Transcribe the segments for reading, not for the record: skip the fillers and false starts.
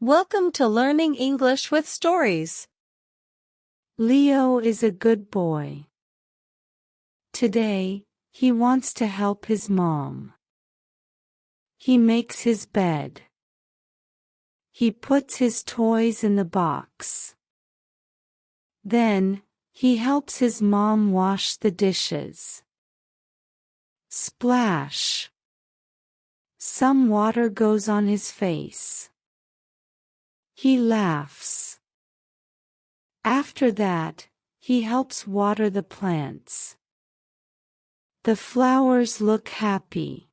Welcome to Learning English with Stories. Leo is a good boy. Today, he wants to help his mom. He makes his bed. He puts his toys in the box. Then, he helps his mom wash the dishes. Splash! Some water goes on his face. He laughs. After that, he helps water the plants. The flowers look happy.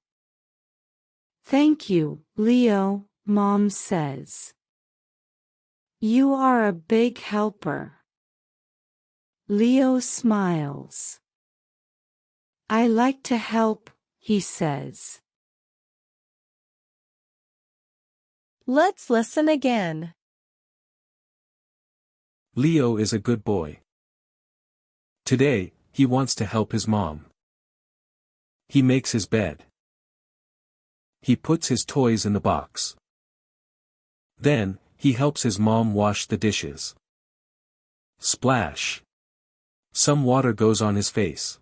Thank you, Leo, Mom says. You are a big helper. Leo smiles. I like to help, he says. Let's listen again. Leo is a good boy. Today, he wants to help his mom. He makes his bed. He puts his toys in the box. Then, he helps his mom wash the dishes. Splash! Some water goes on his face.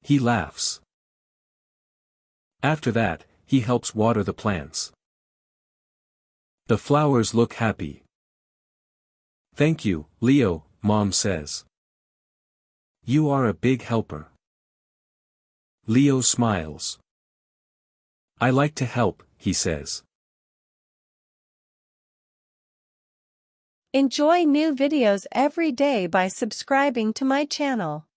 He laughs. After that, he helps water the plants. The flowers look happy. Thank you, Leo, Mom says. You are a big helper. Leo smiles. I like to help, he says. Enjoy new videos every day by subscribing to my channel.